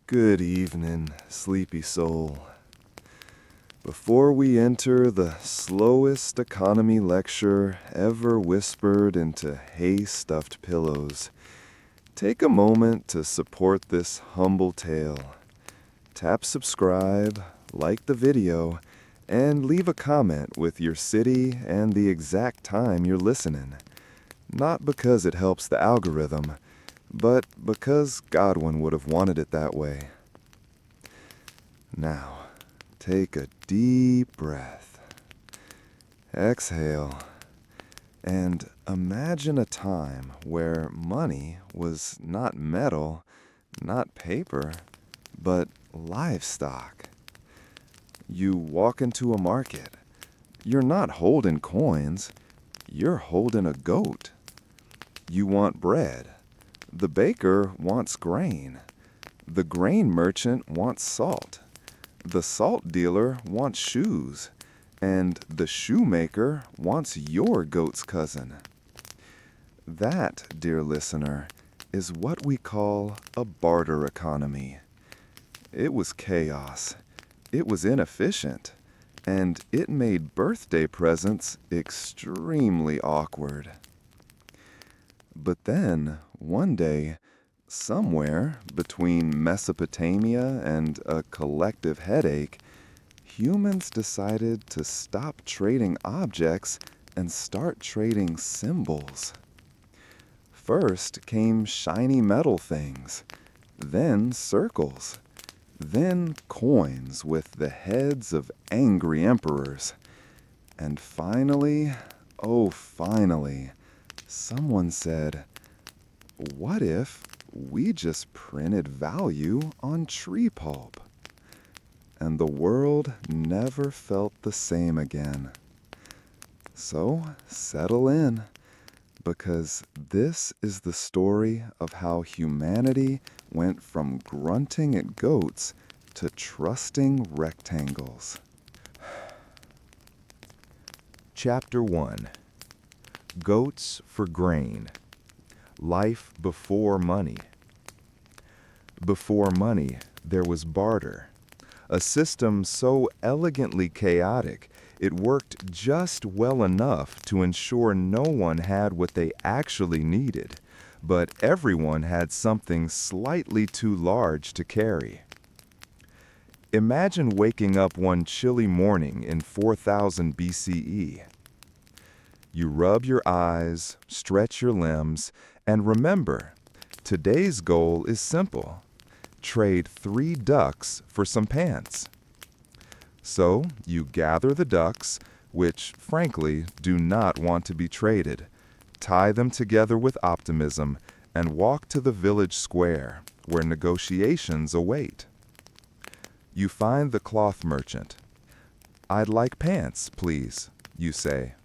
Good evening, sleepy soul. Before we enter the slowest economy lecture ever whispered into hay-stuffed pillows, take a moment to support this humble tale. Tap subscribe, like the video, and leave a comment with your city and the exact time you're listening. Not because it helps the algorithm, but because Godwin would have wanted it that way. Now, take a deep breath. Exhale. And imagine a time where money was not metal, not paper, but livestock. You walk into a market. You're not holding coins. You're holding a goat. You want bread. The baker wants grain. The grain merchant wants salt. The salt dealer wants shoes. And the shoemaker wants your goat's cousin. That, dear listener, is what we call a barter economy. It was chaos. It was inefficient. And it made birthday presents extremely awkward. But then, one day, somewhere between Mesopotamia and a collective headache, humans decided to stop trading objects and start trading symbols. First came shiny metal things, then circles, then coins with the heads of angry emperors, and finally, oh finally, someone said, what if we just printed value on tree pulp? And the world never felt the same again. So settle in, because this is the story of how humanity went from grunting at goats to trusting rectangles. Chapter 1. Goats for Grain. Life before money. Before money, there was barter, a system so elegantly chaotic it worked just well enough to ensure no one had what they actually needed, but everyone had something slightly too large to carry. Imagine waking up one chilly morning in 4000 BCE. You rub your eyes, stretch your limbs, and remember, today's goal is simple. Trade 3 ducks for some pants. So you gather the ducks, which frankly do not want to be traded, tie them together with optimism, and walk to the village square, where negotiations await. You find the cloth merchant. "I'd like pants, please," you say.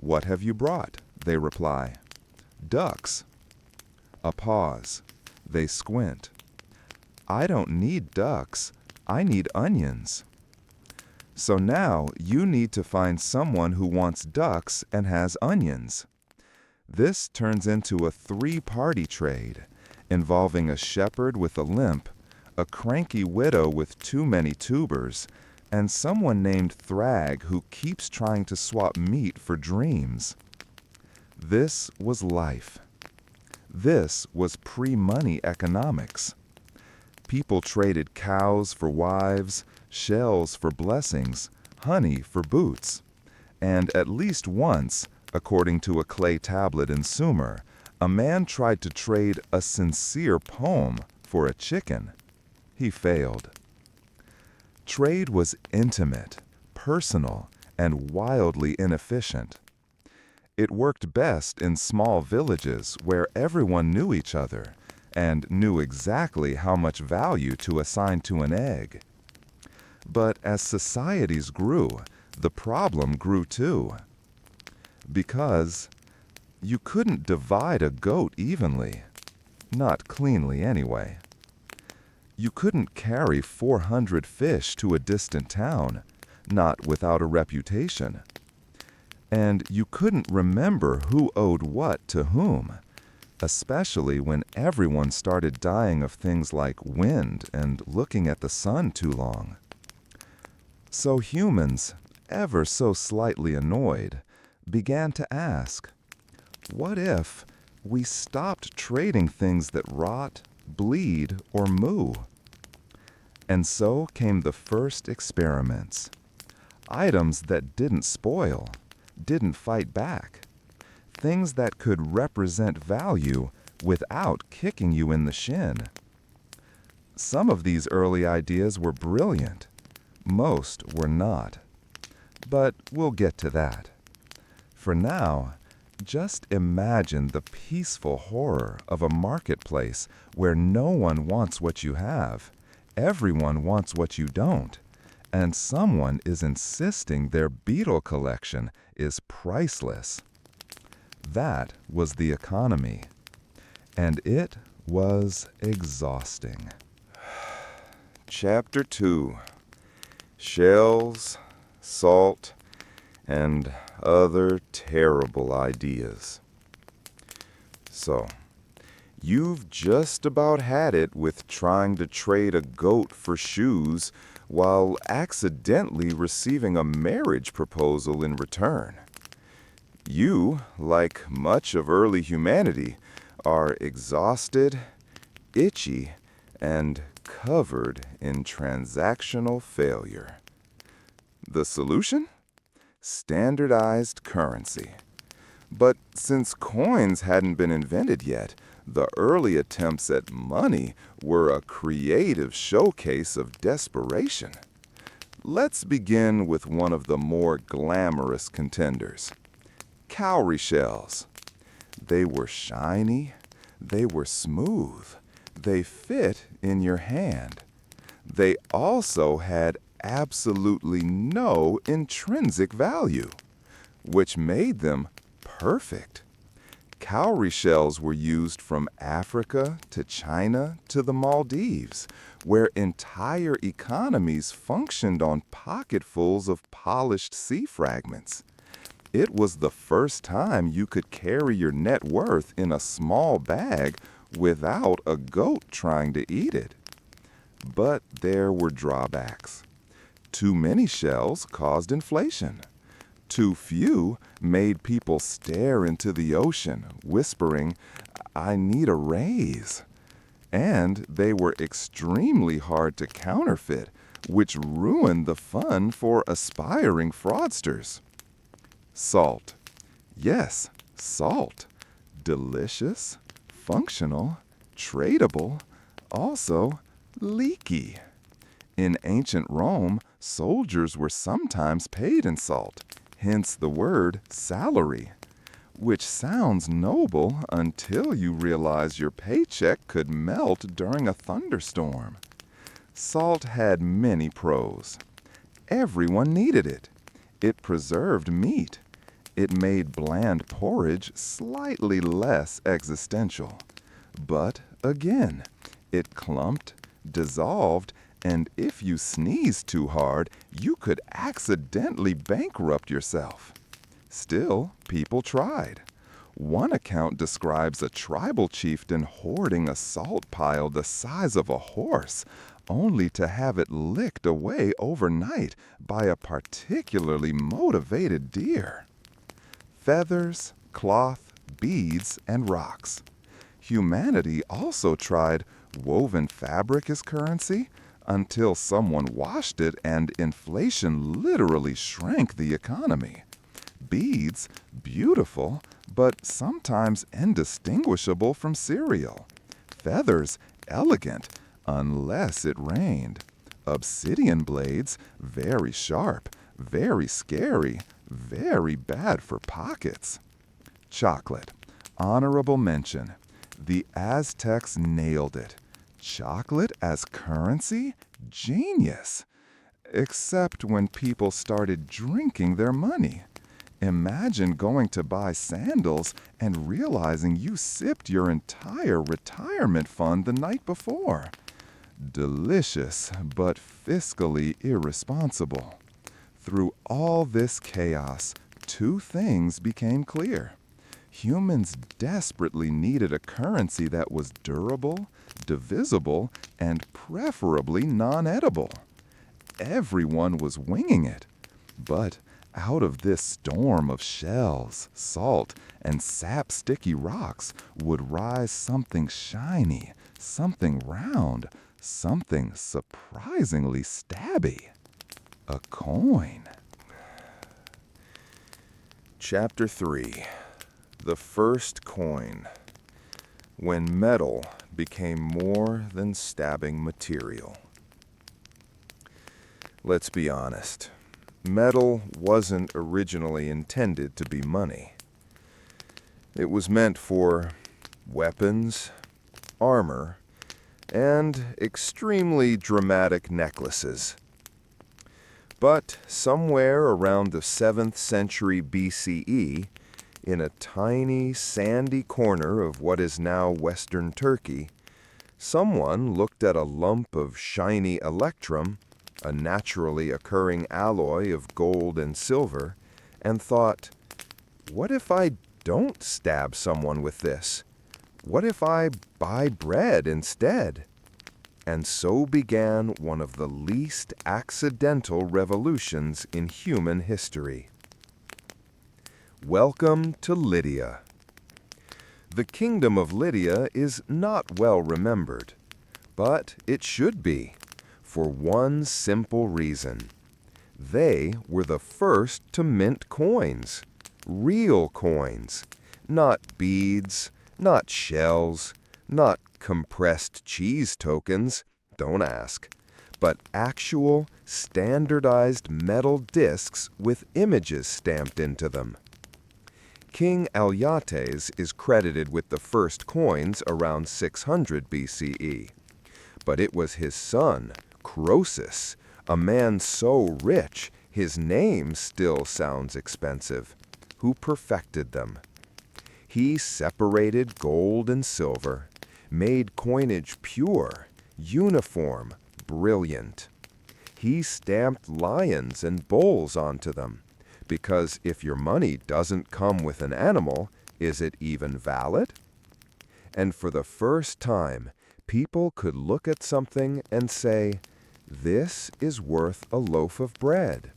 "What have you brought?" they reply. "Ducks." A pause. They squint. "I don't need ducks. I need onions." So now you need to find someone who wants ducks and has onions. This turns into a 3-party trade, involving a shepherd with a limp, a cranky widow with too many tubers, and someone named Thrag who keeps trying to swap meat for dreams. This was life. This was pre-money economics. People traded cows for wives, shells for blessings, honey for boots. And at least once, according to a clay tablet in Sumer, a man tried to trade a sincere poem for a chicken. He failed. Trade was intimate, personal, and wildly inefficient. It worked best in small villages where everyone knew each other and knew exactly how much value to assign to an egg. But as societies grew, the problem grew too. Because you couldn't divide a goat evenly. Not cleanly, anyway. You couldn't carry 400 fish to a distant town, not without a reputation. And you couldn't remember who owed what to whom. especially when everyone started dying of things like wind and looking at the sun too long. So humans, ever so slightly annoyed, began to ask, what if we stopped trading things that rot, bleed, or moo? And so came the first experiments. Items that didn't spoil, didn't fight back. Things that could represent value without kicking you in the shin. Some of these early ideas were brilliant. Most were not. But we'll get to that. For now, just imagine the peaceful horror of a marketplace where no one wants what you have, everyone wants what you don't, and someone is insisting their beetle collection is priceless. That was the economy, and it was exhausting. Chapter 2. Shells, Salt, and Other Terrible Ideas. So, you've just about had it with trying to trade a goat for shoes while accidentally receiving a marriage proposal in return. You, like much of early humanity, are exhausted, itchy, and covered in transactional failure. The solution? Standardized currency. But since coins hadn't been invented yet, the early attempts at money were a creative showcase of desperation. Let's begin with one of the more glamorous contenders. Cowrie shells. They were shiny, they were smooth, they fit in your hand. They also had absolutely no intrinsic value, which made them perfect. Cowrie shells were used from Africa to China to the Maldives, where entire economies functioned on pocketfuls of polished sea fragments. It was the first time you could carry your net worth in a small bag without a goat trying to eat it. But there were drawbacks. Too many shells caused inflation. Too few made people stare into the ocean, whispering, "I need a raise." And they were extremely hard to counterfeit, which ruined the fun for aspiring fraudsters. Salt. Yes, salt. Delicious, functional, tradable, also leaky. In ancient Rome, soldiers were sometimes paid in salt, hence the word salary, which sounds noble until you realize your paycheck could melt during a thunderstorm. Salt had many pros. Everyone needed it. It preserved meat. It made bland porridge slightly less existential. But again, it clumped, dissolved, and if you sneezed too hard, you could accidentally bankrupt yourself. Still, people tried. One account describes a tribal chieftain hoarding a salt pile the size of a horse, only to have it licked away overnight by a particularly motivated deer. Feathers, cloth, beads, and rocks. Humanity also tried woven fabric as currency until someone washed it and inflation literally shrank the economy. Beads, beautiful, but sometimes indistinguishable from cereal. Feathers, elegant, unless it rained. Obsidian blades, very sharp, very scary, very bad for pockets. Chocolate, honorable mention. The Aztecs nailed it. Chocolate as currency? Genius! Except when people started drinking their money. Imagine going to buy sandals and realizing you sipped your entire retirement fund the night before. Delicious, but fiscally irresponsible. Through all this chaos, two things became clear. Humans desperately needed a currency that was durable, divisible, and preferably non-edible. Everyone was winging it. But out of this storm of shells, salt, and sap-sticky rocks would rise something shiny, something round, something surprisingly stabby. A coin. Chapter 3. The First Coin. When metal became more than stabbing material. Let's be honest. Metal wasn't originally intended to be money. It was meant for weapons, armor, and extremely dramatic necklaces. But somewhere around the 7th century BCE, in a tiny, sandy corner of what is now Western Turkey, someone looked at a lump of shiny electrum, a naturally occurring alloy of gold and silver, and thought, what if I don't stab someone with this? What if I buy bread instead? And so began one of the least accidental revolutions in human history. Welcome to Lydia. The kingdom of Lydia is not well remembered, but it should be, for one simple reason. They were the first to mint coins, real coins, not beads, not shells, not compressed cheese tokens, don't ask, but actual standardized metal discs with images stamped into them. King Alyattes is credited with the first coins around 600 BCE, but it was his son, Croesus, a man so rich his name still sounds expensive, who perfected them. He separated gold and silver, made coinage pure, uniform, brilliant. He stamped lions and bulls onto them, because if your money doesn't come with an animal, is it even valid? And for the first time, people could look at something and say, this is worth a loaf of bread.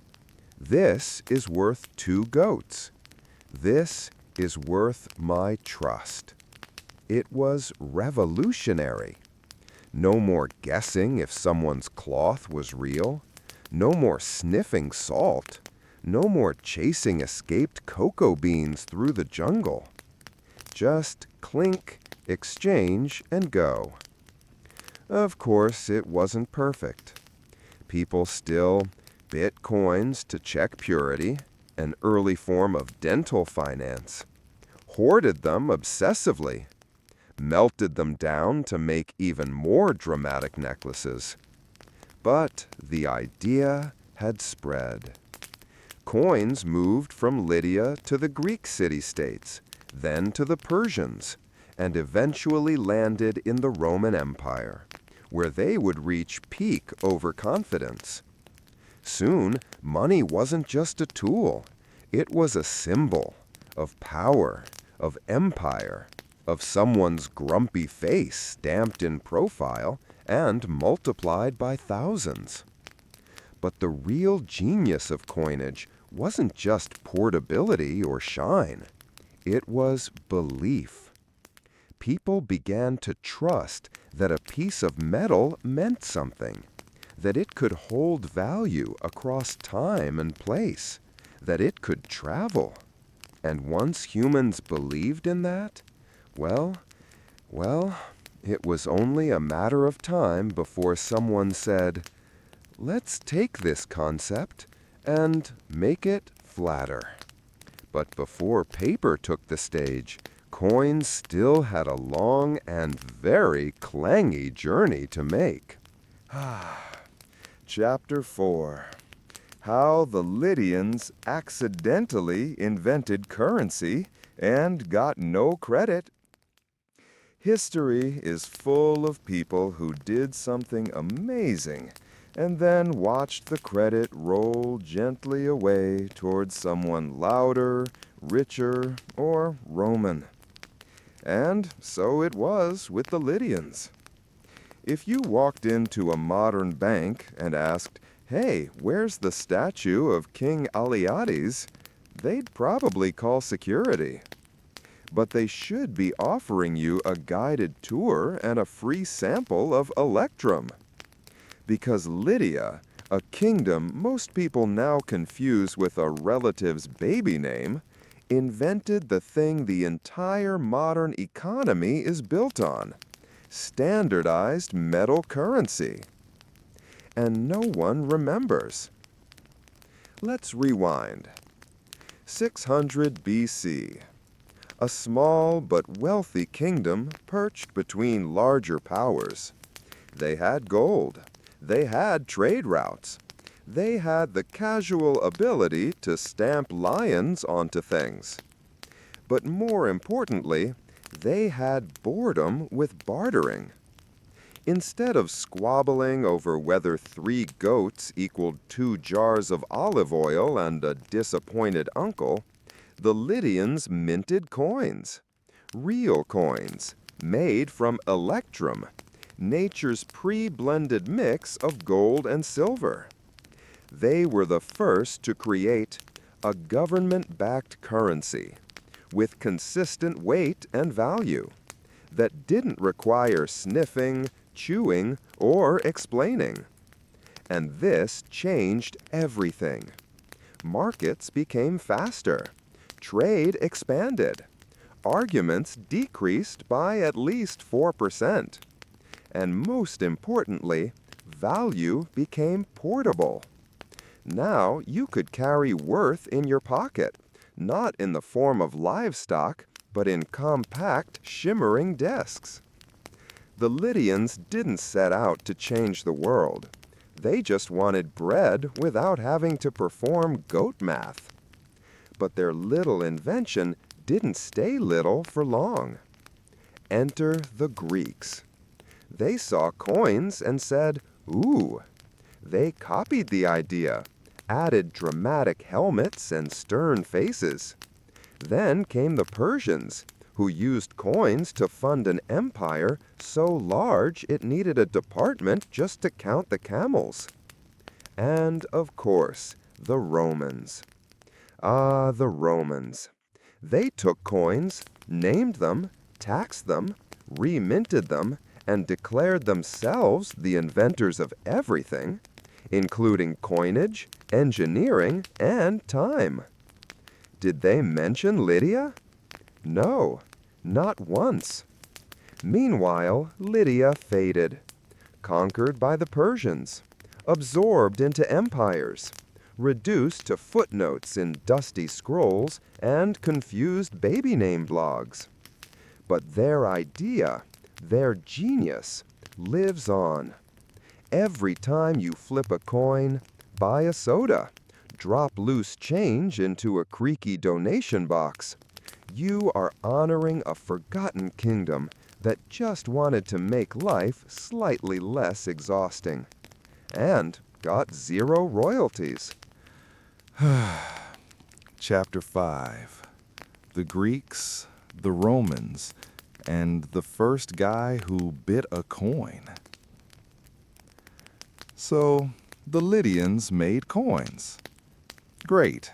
This is worth 2 goats. This is worth my trust. It was revolutionary. No more guessing if someone's cloth was real. No more sniffing salt. No more chasing escaped cocoa beans through the jungle. Just clink, exchange, and go. Of course, it wasn't perfect. People still bit coins to check purity, an early form of dental finance, hoarded them obsessively, melted them down to make even more dramatic necklaces. But the idea had spread. Coins moved from Lydia to the Greek city-states, then to the Persians, and eventually landed in the Roman Empire, where they would reach peak overconfidence. Soon, money wasn't just a tool. It was a symbol of power, of empire, of someone's grumpy face stamped in profile and multiplied by thousands. But the real genius of coinage wasn't just portability or shine. It was belief. People began to trust that a piece of metal meant something, that it could hold value across time and place, that it could travel. And once humans believed in that, well, it was only a matter of time before someone said, let's take this concept and make it flatter. But before paper took the stage, coins still had a long and very clangy journey to make. Chapter 4. How the Lydians accidentally invented currency and got no credit. History is full of people who did something amazing and then watched the credit roll gently away towards someone louder, richer, or Roman. And so it was with the Lydians. If you walked into a modern bank and asked, "Hey, where's the statue of King IOUs?" they'd probably call security. But they should be offering you a guided tour and a free sample of Electrum. Because Lydia, a kingdom most people now confuse with a relative's baby name, invented the thing the entire modern economy is built on: standardized metal currency. And no one remembers. Let's rewind. 600 BC. A small but wealthy kingdom perched between larger powers. They had gold. They had trade routes. They had the casual ability to stamp lions onto things. But more importantly, they had boredom with bartering. Instead of squabbling over whether 3 goats equaled 2 jars of olive oil and a disappointed uncle, the Lydians minted coins. Real coins, made from electrum, nature's pre-blended mix of gold and silver. They were the first to create a government-backed currency with consistent weight and value that didn't require sniffing, chewing, or explaining. And this changed everything. Markets became faster. Trade expanded. Arguments decreased by at least 4%. And most importantly, value became portable. Now you could carry worth in your pocket, not in the form of livestock, but in compact, shimmering discs. The Lydians didn't set out to change the world. They just wanted bread without having to perform goat math. But their little invention didn't stay little for long. Enter the Greeks. They saw coins and said, "Ooh." They copied the idea, added dramatic helmets and stern faces. Then came the Persians, who used coins to fund an empire so large it needed a department just to count the camels. And, of course, the Romans. Ah, the Romans. They took coins, named them, taxed them, reminted them, and declared themselves the inventors of everything, including coinage, engineering, and time. Did they mention Lydia? No, not once. Meanwhile, Lydia faded, conquered by the Persians, absorbed into empires, reduced to footnotes in dusty scrolls and confused baby name blogs. But their idea, their genius, lives on. Every time you flip a coin, buy a soda, drop loose change into a creaky donation box, you are honoring a forgotten kingdom that just wanted to make life slightly less exhausting, and got 0 royalties. Chapter 5. The Greeks, the Romans, and the first guy who bit a coin. So, the Lydians made coins. Great.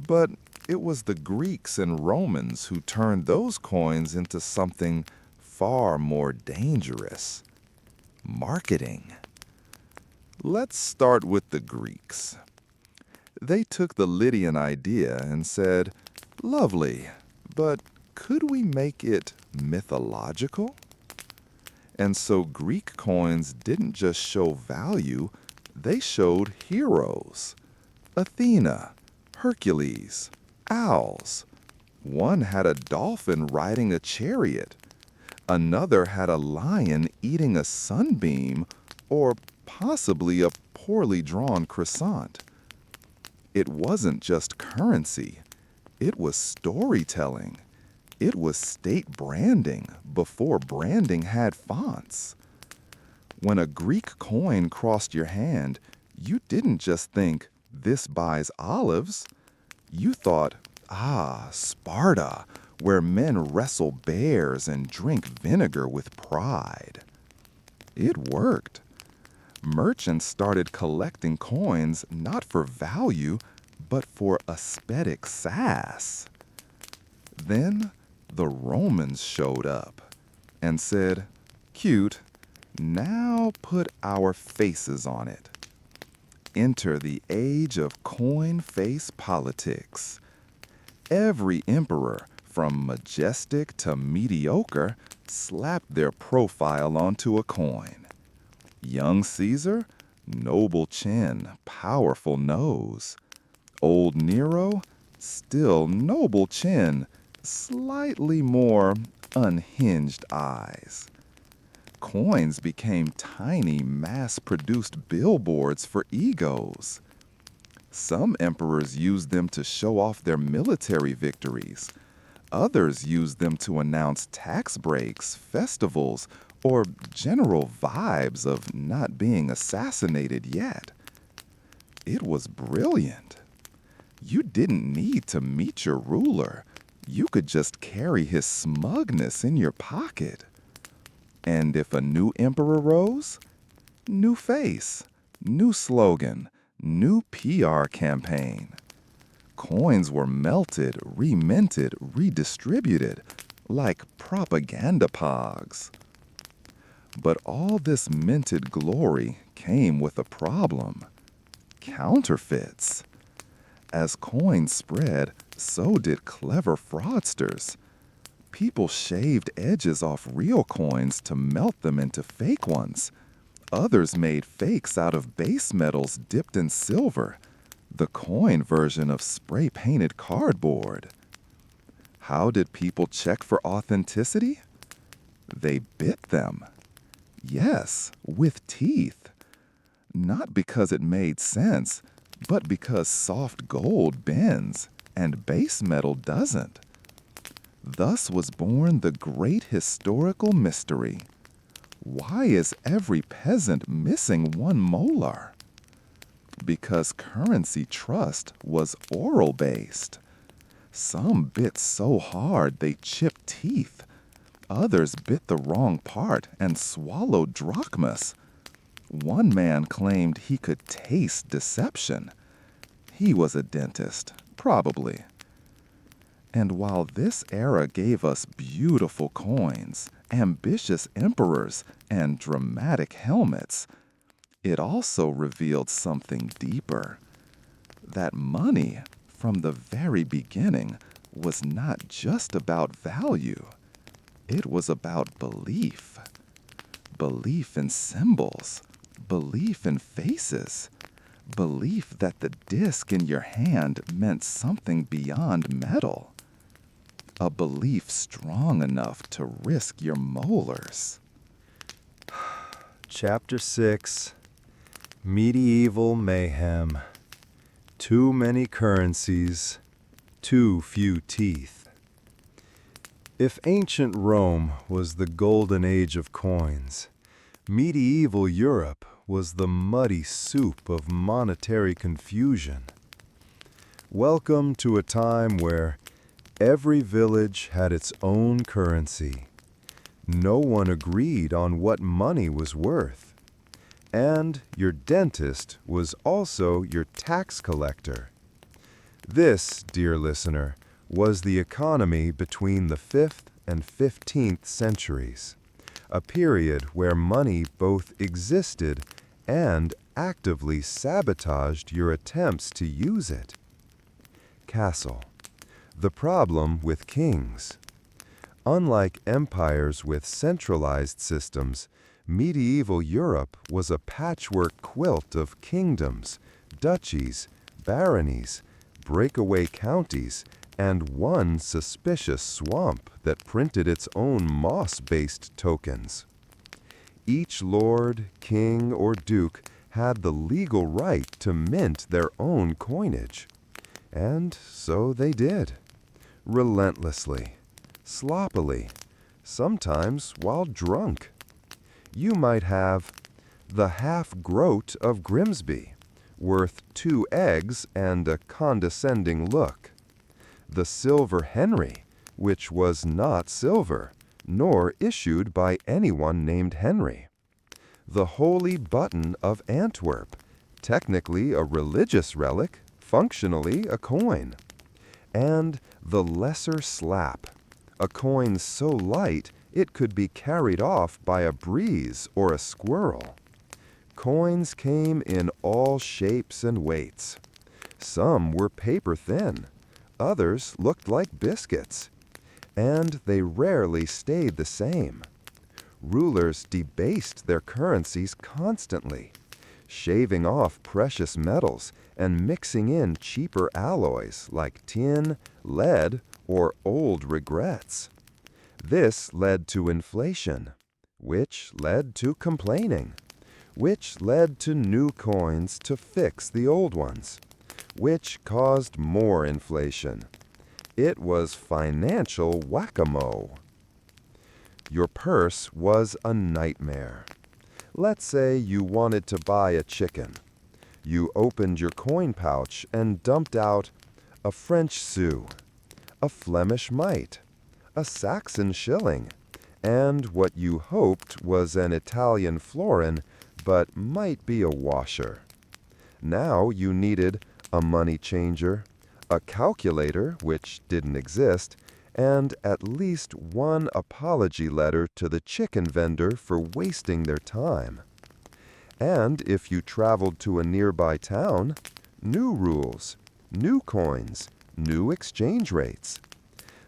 But it was the Greeks and Romans who turned those coins into something far more dangerous: marketing. Let's start with the Greeks. They took the Lydian idea and said, "Lovely, but could we make it mythological?" And so Greek coins didn't just show value, they showed heroes. Athena, Hercules, owls. One had a dolphin riding a chariot. Another had a lion eating a sunbeam, or possibly a poorly drawn croissant. It wasn't just currency. It was storytelling. It was state branding before branding had fonts. When a Greek coin crossed your hand, you didn't just think, "This buys olives." You thought, Ah, Sparta, where men wrestle bears and drink vinegar with pride. It worked. Merchants started collecting coins not for value, but for aesthetic sass. Then the Romans showed up and said, "Cute, now put our faces on it." Enter the age of coin face politics. Every emperor, from majestic to mediocre, slapped their profile onto a coin. Young Caesar, noble chin, powerful nose. Old Nero, still noble chin, slightly more unhinged eyes. Coins became tiny, mass-produced billboards for egos. Some emperors used them to show off their military victories. Others used them to announce tax breaks, festivals, or general vibes of not being assassinated yet. It was brilliant. You didn't need to meet your ruler. You could just carry his smugness in your pocket. And if a new emperor rose, new face, new slogan, new PR campaign. Coins were melted, reminted, redistributed, like propaganda pogs. But all this minted glory came with a problem: counterfeits. As coins spread, so did clever fraudsters. People shaved edges off real coins to melt them into fake ones. Others made fakes out of base metals dipped in silver, the coin version of spray-painted cardboard. How did people check for authenticity? They bit them. Yes, with teeth. Not because it made sense, but because soft gold bends and base metal doesn't. Thus was born the great historical mystery. Why is every peasant missing one molar? Because currency trust was oral-based. Some bit so hard they chipped teeth. Others bit the wrong part and swallowed drachmas. One man claimed he could taste deception. He was a dentist, probably. And while this era gave us beautiful coins, ambitious emperors, and dramatic helmets, it also revealed something deeper. That money, from the very beginning, was not just about value. It was about belief. Belief in symbols, belief in faces, belief that the disc in your hand meant something beyond metal. A belief strong enough to risk your molars. Chapter 6. Medieval Mayhem. Too many currencies, too few teeth. If ancient Rome was the golden age of coins, medieval Europe was the muddy soup of monetary confusion. Welcome to a time where every village had its own currency. No one agreed on what money was worth. And your dentist was also your tax collector. This, dear listener, was the economy between the 5th and 15th centuries, a period where money both existed and actively sabotaged your attempts to use it. Castle. The problem with kings. Unlike empires with centralized systems, medieval Europe was a patchwork quilt of kingdoms, duchies, baronies, breakaway counties, and one suspicious swamp that printed its own moss-based tokens. Each lord, king, or duke had the legal right to mint their own coinage. And so they did. Relentlessly, sloppily, sometimes while drunk. You might have the half-groat of Grimsby, worth 2 eggs and a condescending look. the silver Henry, which was not silver, nor issued by anyone named Henry. The holy button of Antwerp, technically a religious relic, functionally a coin. And the lesser slap, a coin so light it could be carried off by a breeze or a squirrel. Coins came in all shapes and weights. Some were paper thin, others looked like biscuits, and they rarely stayed the same. Rulers debased their currencies constantly, shaving off precious metals and mixing in cheaper alloys like tin, lead, or old regrets. This led to inflation, which led to complaining, which led to new coins to fix the old ones, which caused more inflation. It was financial whack-a-mole. Your purse was a nightmare. Let's say you wanted to buy a chicken. You opened your coin pouch and dumped out a French sou, a Flemish mite, a Saxon shilling, and what you hoped was an Italian florin, but might be a washer. Now you needed a money changer, a calculator, which didn't exist, and at least one apology letter to the chicken vendor for wasting their time. And if you traveled to a nearby town, new rules, new coins, new exchange rates.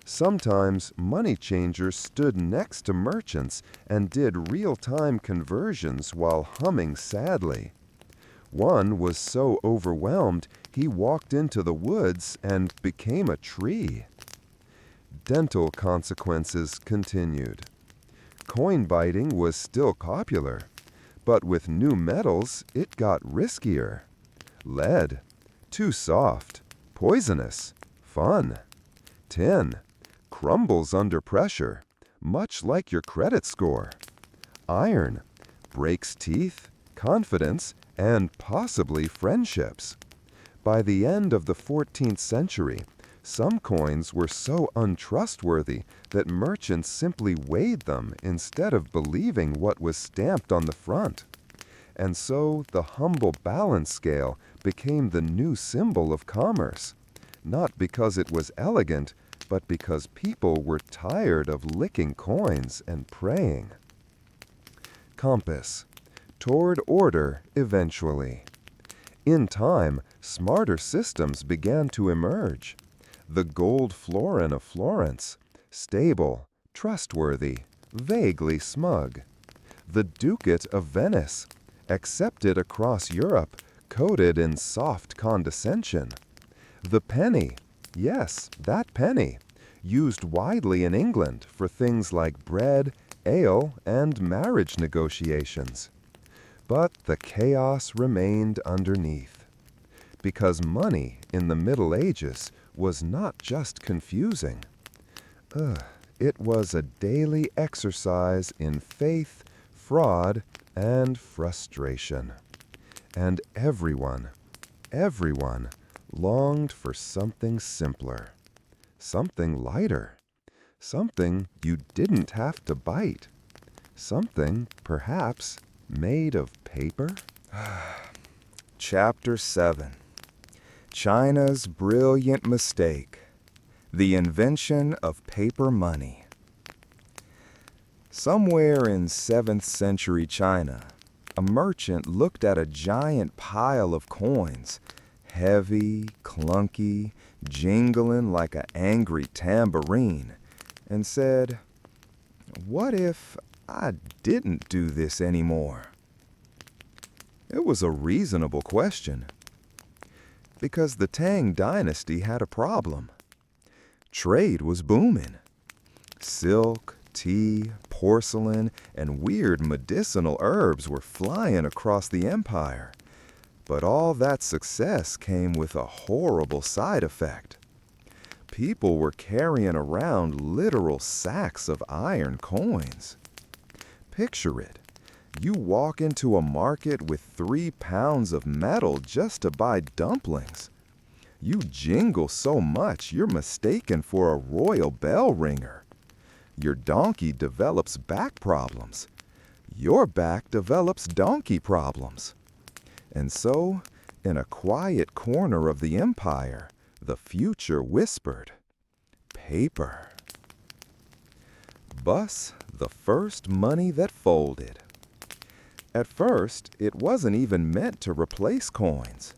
Sometimes money changers stood next to merchants and did real-time conversions while humming sadly. One was so overwhelmed he walked into the woods and became a tree. Dental consequences continued. Coin biting was still popular, but with new metals it got riskier. Lead, too soft, poisonous, fun. Tin, crumbles under pressure, much like your credit score. Iron, breaks teeth, confidence, and possibly friendships. By the end of the 14th century, some coins were so untrustworthy that merchants simply weighed them instead of believing what was stamped on the front. And so the humble balance scale became the new symbol of commerce, not because it was elegant, but because people were tired of licking coins and praying. Compass, toward order eventually. In time, smarter systems began to emerge. The gold florin of Florence, stable, trustworthy, vaguely smug. The ducat of Venice, accepted across Europe, coated in soft condescension. The penny, yes, that penny, used widely in England for things like bread, ale, and marriage negotiations. But the chaos remained underneath, because money in the Middle Ages was not just confusing. It was a daily exercise in faith, fraud, and frustration. And everyone longed for something simpler, something lighter, something you didn't have to bite, something, perhaps, made of paper? Chapter 7. China's Brilliant Mistake. The Invention of Paper Money. Somewhere in 7th century China, a merchant looked at a giant pile of coins, heavy, clunky, jingling like an angry tambourine, and said, "What if I didn't do this anymore?" It was a reasonable question, because the Tang dynasty had a problem. Trade was booming. Silk, tea, porcelain, and weird medicinal herbs were flying across the empire. But all that success came with a horrible side effect. People were carrying around literal sacks of iron coins. Picture it. You walk into a market with 3 pounds of metal just to buy dumplings. You jingle so much you're mistaken for a royal bell ringer. Your donkey develops back problems. Your back develops donkey problems. And so, in a quiet corner of the empire, the future whispered, paper. Bus, the first money that folded. At first, it wasn't even meant to replace coins.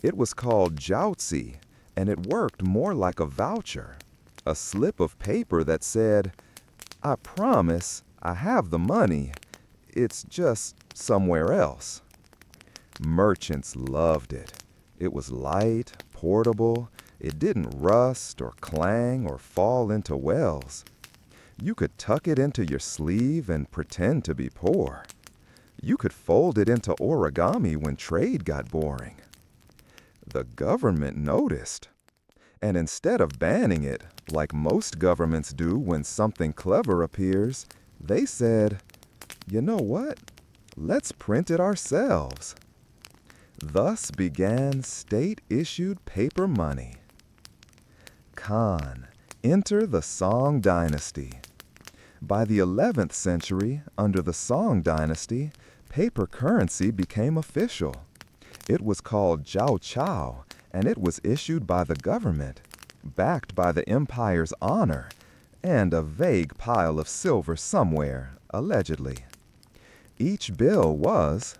It was called jiaozi, and it worked more like a voucher, a slip of paper that said, I promise I have the money, it's just somewhere else. Merchants loved it. It was light, portable, it didn't rust or clang or fall into wells. You could tuck it into your sleeve and pretend to be poor. You could fold it into origami when trade got boring. The government noticed. And instead of banning it, like most governments do when something clever appears, they said, you know what? Let's print it ourselves. Thus began state-issued paper money. Khan, enter the Song dynasty. By the 11th century, under the Song dynasty, paper currency became official. It was called jiao chao, and it was issued by the government, backed by the empire's honor, and a vague pile of silver somewhere, allegedly. Each bill was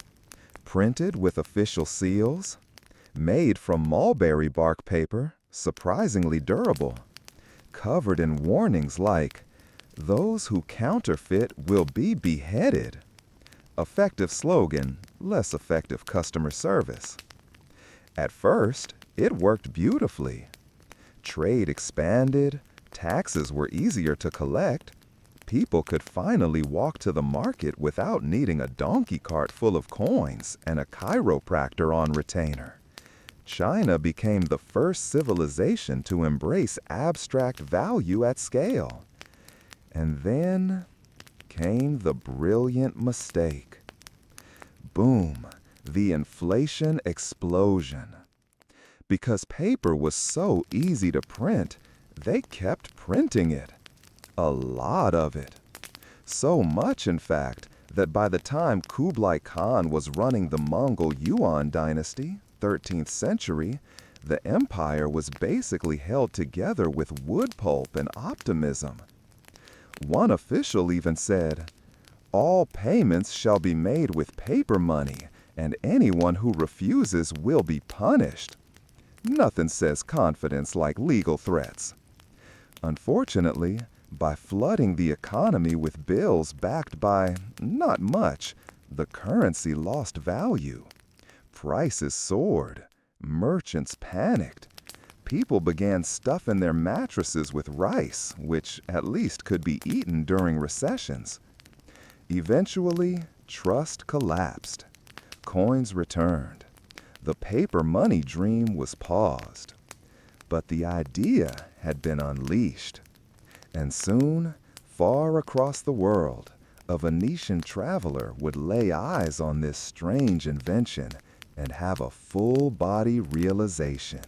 printed with official seals, made from mulberry bark paper, surprisingly durable, covered in warnings like, those who counterfeit will be beheaded. Effective slogan, less effective customer service. At first, it worked beautifully. Trade expanded, taxes were easier to collect, people could finally walk to the market without needing a donkey cart full of coins and a chiropractor on retainer. China became the first civilization to embrace abstract value at scale. And then came the brilliant mistake. Boom, the inflation explosion. Because paper was so easy to print, they kept printing it. A lot of it. So much, in fact, that by the time Kublai Khan was running the Mongol Yuan dynasty, 13th century, the empire was basically held together with wood pulp and optimism. One official even said, all payments shall be made with paper money, and anyone who refuses will be punished. Nothing says confidence like legal threats. Unfortunately, by flooding the economy with bills backed by not much, the currency lost value. Prices soared. Merchants panicked. People began stuffing their mattresses with rice, which at least could be eaten during recessions. Eventually, trust collapsed. Coins returned. The paper money dream was paused. But the idea had been unleashed. And soon, far across the world, a Venetian traveler would lay eyes on this strange invention and have a full-body realization.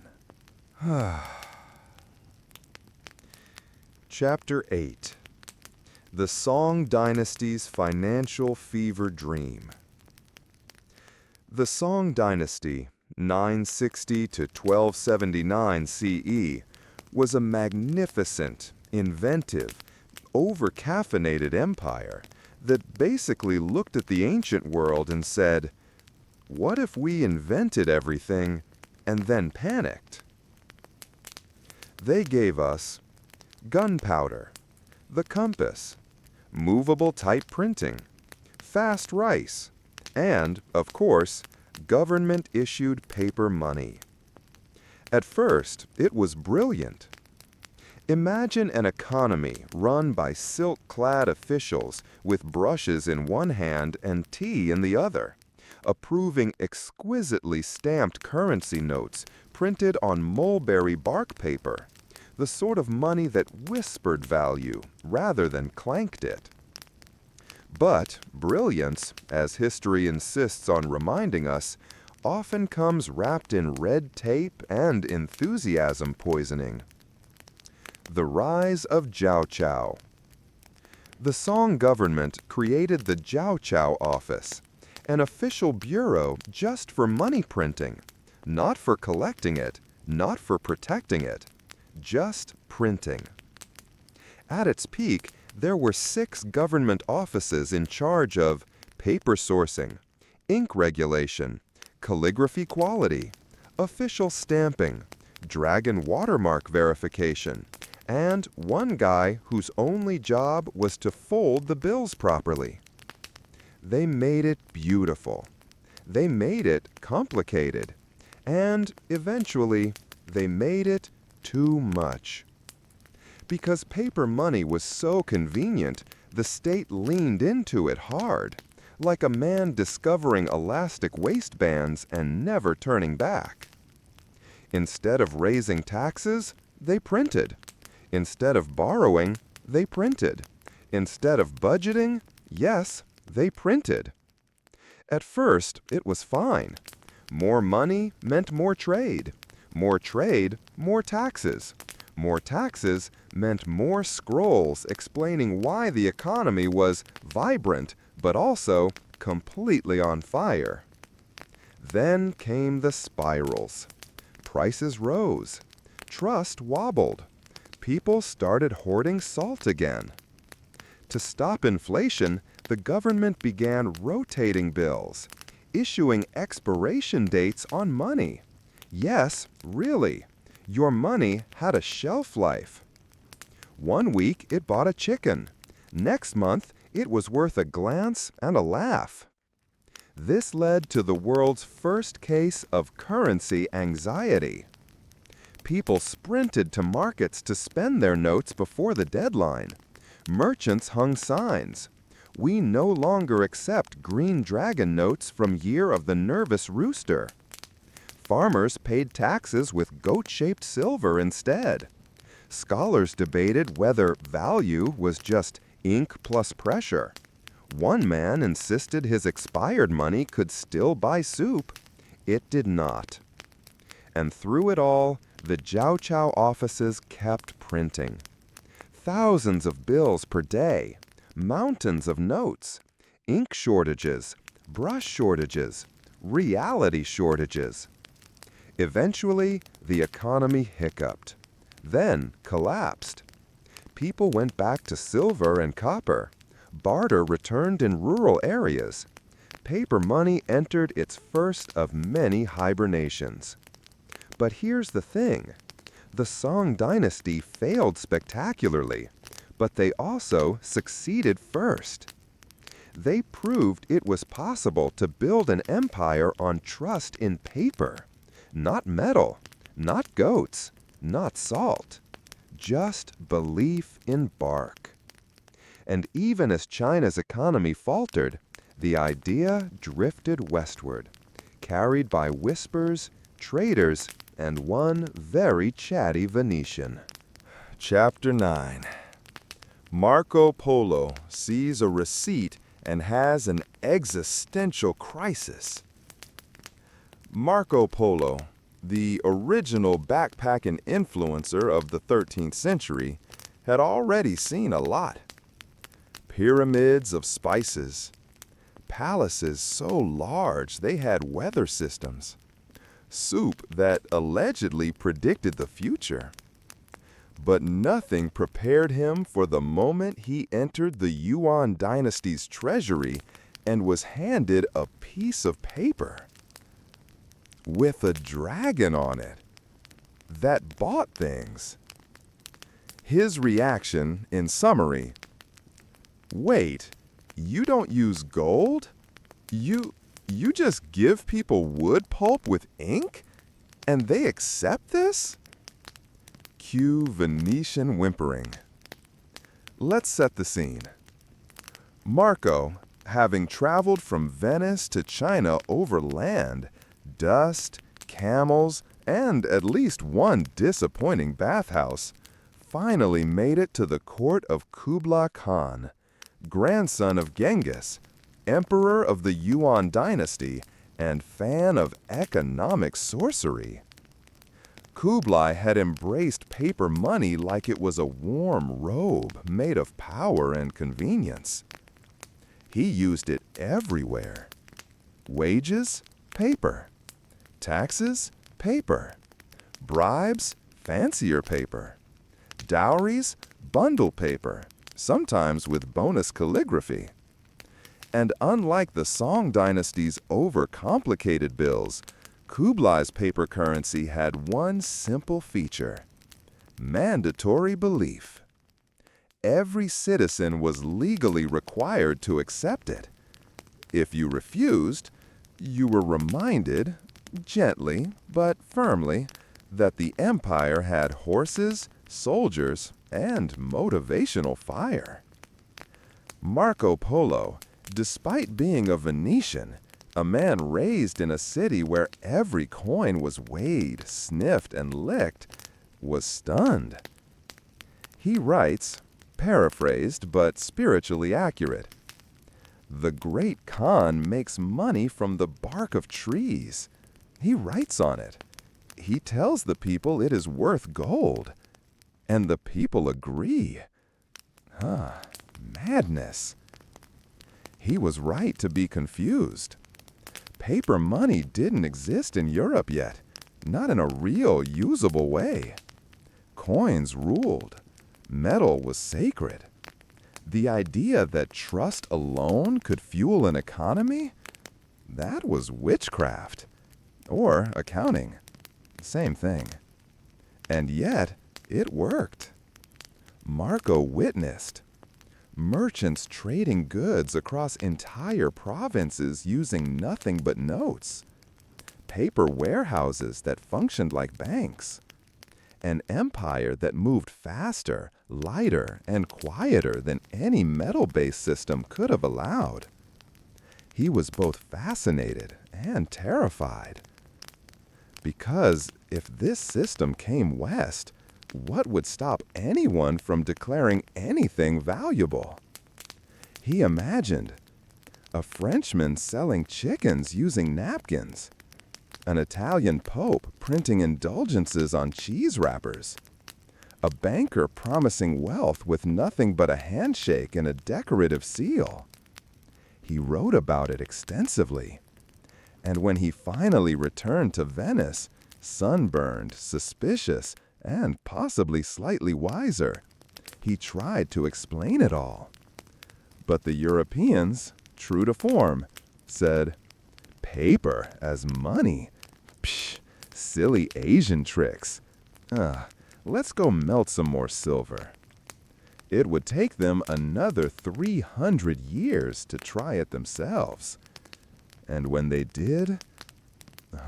Chapter 8. The Song Dynasty's Financial Fever Dream. The Song Dynasty, 960 to 1279 CE, was a magnificent, inventive, over-caffeinated empire that basically looked at the ancient world and said, what if we invented everything and then panicked? They gave us gunpowder, the compass, movable type printing, fast rice, and, of course, government-issued paper money. At first, it was brilliant. Imagine an economy run by silk-clad officials with brushes in one hand and tea in the other, approving exquisitely stamped currency notes printed on mulberry bark paper, the sort of money that whispered value rather than clanked it. But brilliance, as history insists on reminding us, often comes wrapped in red tape and enthusiasm poisoning. The rise of Jiao Chao. The Song government created the Jiao Chao office, an official bureau just for money printing, not for collecting it, not for protecting it, just printing. At its peak, there were 6 government offices in charge of paper sourcing, ink regulation, calligraphy quality, official stamping, dragon watermark verification, and one guy whose only job was to fold the bills properly. They made it beautiful. They made it complicated. And eventually, they made it too much. Because paper money was so convenient, the state leaned into it hard, like a man discovering elastic waistbands and never turning back. Instead of raising taxes, they printed. Instead of borrowing, they printed. Instead of budgeting, yes, they printed. At first, it was fine. More money meant more trade. More trade, more taxes. More taxes meant more scrolls explaining why the economy was vibrant, but also completely on fire. Then came the spirals. Prices rose. Trust wobbled. People started hoarding salt again. To stop inflation, the government began rotating bills, issuing expiration dates on money. Yes, really, your money had a shelf life. One week it bought a chicken. Next month it was worth a glance and a laugh. This led to the world's first case of currency anxiety. People sprinted to markets to spend their notes before the deadline. Merchants hung signs. We no longer accept green dragon notes from Year of the Nervous Rooster. Farmers paid taxes with goat-shaped silver instead. Scholars debated whether value was just ink plus pressure. One man insisted his expired money could still buy soup. It did not. And through it all, the Jiao Chao offices kept printing. Thousands of bills per day, mountains of notes, ink shortages, brush shortages, reality shortages. Eventually, the economy hiccuped, then collapsed. People went back to silver and copper. Barter returned in rural areas. Paper money entered its first of many hibernations. But here's the thing. The Song dynasty failed spectacularly, but they also succeeded first. They proved it was possible to build an empire on trust in paper, not metal, not goats, not salt, just belief in bark. And even as China's economy faltered, the idea drifted westward, carried by whispers, traders, and one very chatty Venetian. Chapter 9. Marco Polo sees a receipt and has an existential crisis. Marco Polo, the original backpacking influencer of the 13th century, had already seen a lot. Pyramids of spices, palaces so large they had weather systems, soup that allegedly predicted the future. But nothing prepared him for the moment he entered the Yuan dynasty's treasury and was handed a piece of paper with a dragon on it that bought things. His reaction, in summary: wait, you don't use gold? You just give people wood pulp with ink? And they accept this? Cue Venetian whimpering. Let's set the scene. Marco, having traveled from Venice to China over land, dust, camels, and at least one disappointing bathhouse, finally made it to the court of Kublai Khan, grandson of Genghis, emperor of the Yuan dynasty, and fan of economic sorcery. Kublai had embraced paper money like it was a warm robe made of power and convenience. He used it everywhere. Wages, paper. Taxes, paper. Bribes, fancier paper. Dowries, bundle paper, sometimes with bonus calligraphy. And unlike the Song dynasty's overcomplicated bills, Kublai's paper currency had one simple feature: mandatory belief. Every citizen was legally required to accept it. If you refused, you were reminded, gently but firmly, that the empire had horses, soldiers, and motivational fire. Marco Polo, despite being a Venetian, a man raised in a city where every coin was weighed, sniffed, and licked, was stunned. He writes, paraphrased but spiritually accurate, "The great Khan makes money from the bark of trees." He writes on it. He tells the people it is worth gold. And the people agree. Madness. He was right to be confused. Paper money didn't exist in Europe yet, not in a real, usable way. Coins ruled. Metal was sacred. The idea that trust alone could fuel an economy? That was witchcraft. Or accounting. Same thing. And yet, it worked. Marco witnessed. Merchants trading goods across entire provinces using nothing but notes. Paper warehouses that functioned like banks. An empire that moved faster, lighter, and quieter than any metal-based system could have allowed. He was both fascinated and terrified. Because if this system came west, what would stop anyone from declaring anything valuable? He imagined a Frenchman selling chickens using napkins, an Italian pope printing indulgences on cheese wrappers, a banker promising wealth with nothing but a handshake and a decorative seal. He wrote about it extensively. And when he finally returned to Venice, sunburned, suspicious, and possibly slightly wiser, he tried to explain it all. But the Europeans, true to form, said, "Paper as money? Psh, silly Asian tricks. Let's go melt some more silver." It would take them another 300 years to try it themselves. And when they did,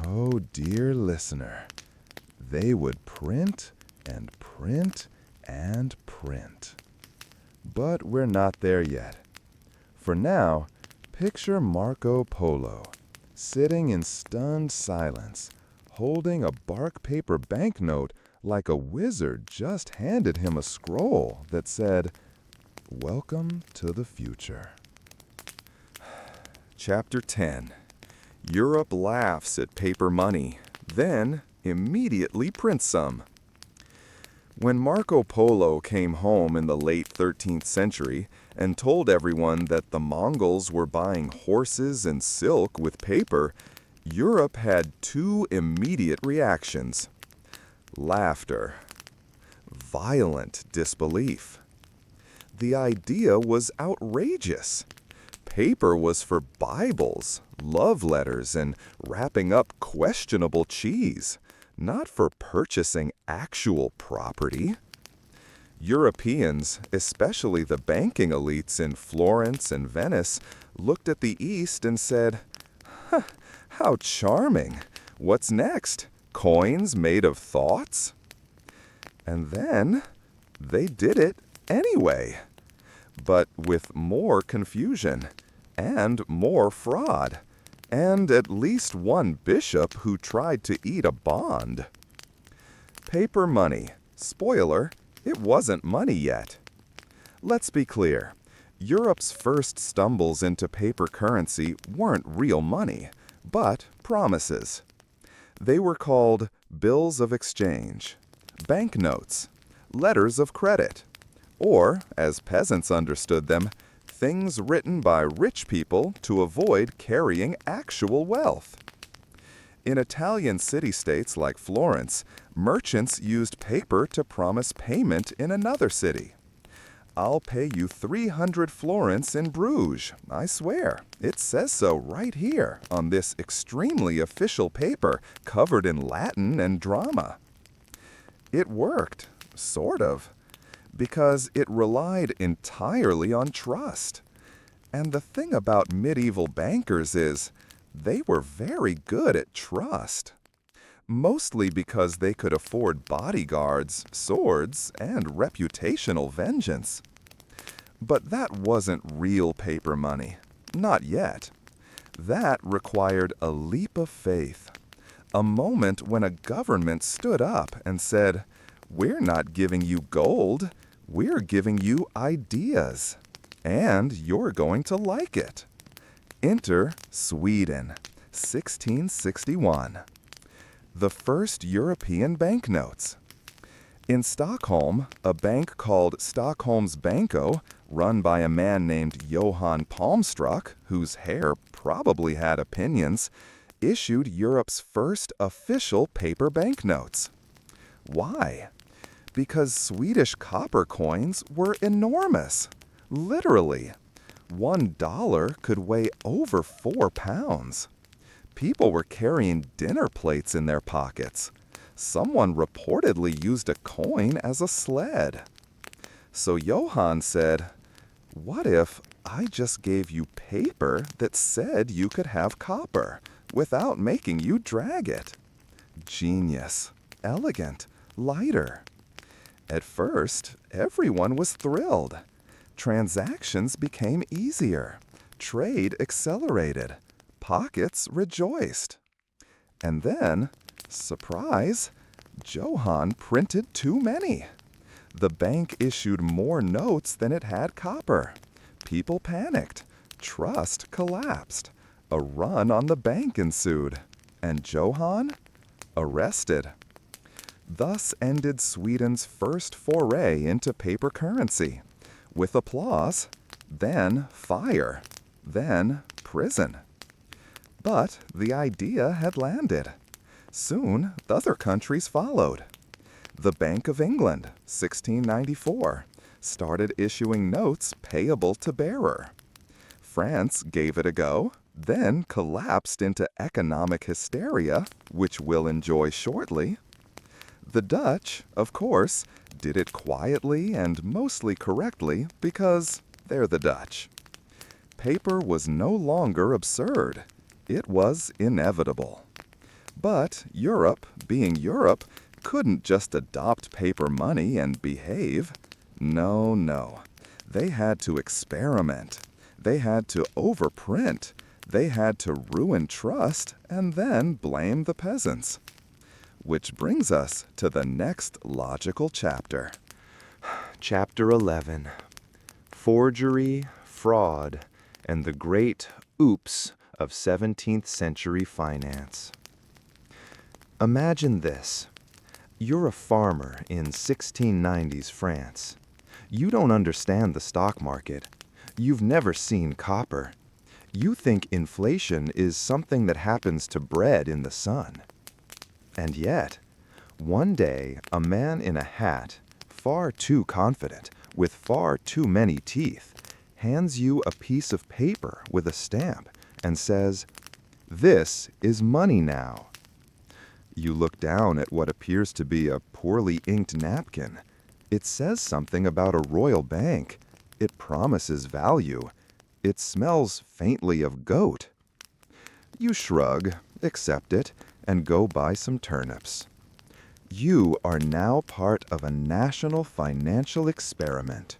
oh dear listener, they would print and print and print. But we're not there yet. For now, picture Marco Polo, sitting in stunned silence, holding a bark paper banknote like a wizard just handed him a scroll that said, "Welcome to the future." Chapter 10. Europe laughs at paper money, then immediately prints some. When Marco Polo came home in the late 13th century and told everyone that the Mongols were buying horses and silk with paper, Europe had two immediate reactions: laughter, violent disbelief. The idea was outrageous. Paper was for Bibles, love letters, and wrapping up questionable cheese, not for purchasing actual property. Europeans, especially the banking elites in Florence and Venice, looked at the East and said, "How charming! What's next? Coins made of thoughts?" And then they did it anyway, but with more confusion and more fraud, and at least one bishop who tried to eat a bond. Paper money. Spoiler, it wasn't money yet. Let's be clear. Europe's first stumbles into paper currency weren't real money, but promises. They were called bills of exchange, banknotes, letters of credit, or, as peasants understood them, things written by rich people to avoid carrying actual wealth. In Italian city-states like Florence, merchants used paper to promise payment in another city. "I'll pay you 300 florins in Bruges, I swear. It says so right here on this extremely official paper covered in Latin and drama." It worked, sort of, because it relied entirely on trust. And the thing about medieval bankers is, they were very good at trust. Mostly because they could afford bodyguards, swords, and reputational vengeance. But that wasn't real paper money. Not yet. That required a leap of faith. A moment when a government stood up and said, "We're not giving you gold, we're giving you ideas. And you're going to like it." Enter Sweden, 1661. The first European banknotes. In Stockholm, a bank called Stockholms Banco, run by a man named Johann Palmstruck, whose hair probably had opinions, issued Europe's first official paper banknotes. Why? Because Swedish copper coins were enormous. Literally. $1 could weigh over 4 pounds. People were carrying dinner plates in their pockets. Someone reportedly used a coin as a sled. So Johann said, "What if I just gave you paper that said you could have copper without making you drag it?" Genius. Elegant. Lighter. At first, everyone was thrilled. Transactions became easier. Trade accelerated. Pockets rejoiced. And then, surprise, Johann printed too many. The bank issued more notes than it had copper. People panicked. Trust collapsed. A run on the bank ensued. And Johann? Arrested. Thus ended Sweden's first foray into paper currency. With applause, then fire, then prison. But the idea had landed. Soon, other countries followed. The Bank of England, 1694, started issuing notes payable to bearer. France gave it a go, then collapsed into economic hysteria, which we'll enjoy shortly. The Dutch, of course, did it quietly and mostly correctly because they're the Dutch. Paper was no longer absurd. It was inevitable. But Europe, being Europe, couldn't just adopt paper money and behave. No. They had to experiment. They had to overprint. They had to ruin trust and then blame the peasants. Which brings us to the next logical chapter. Chapter 11. Forgery, Fraud, and the Great Oops of 17th Century Finance. Imagine this. You're a farmer in 1690s France. You don't understand the stock market. You've never seen copper. You think inflation is something that happens to bread in the sun. And yet, one day, a man in a hat, far too confident, with far too many teeth, hands you a piece of paper with a stamp and says, "This is money now." You look down at what appears to be a poorly inked napkin. It says something about a royal bank. It promises value. It smells faintly of goat. You shrug, accept it, and go buy some turnips. You are now part of a national financial experiment.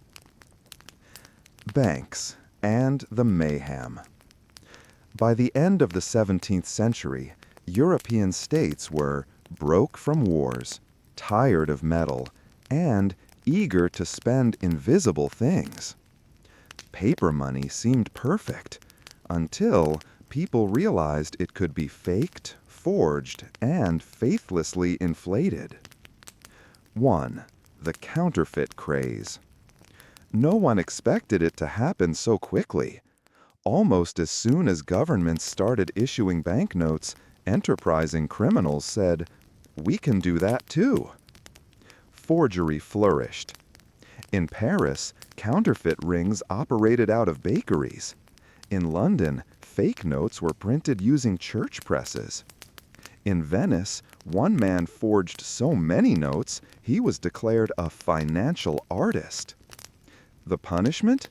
Banks and the mayhem. By the end of the 17th century, European states were broke from wars, tired of metal, and eager to spend invisible things. Paper money seemed perfect, until People realized it could be faked, forged, and faithlessly inflated. 1. The counterfeit craze. No one expected it to happen so quickly. Almost as soon as governments started issuing banknotes, enterprising criminals said, "We can do that too." Forgery flourished. In Paris, counterfeit rings operated out of bakeries. In London, fake notes were printed using church presses. In Venice, one man forged so many notes, he was declared a financial artist. The punishment?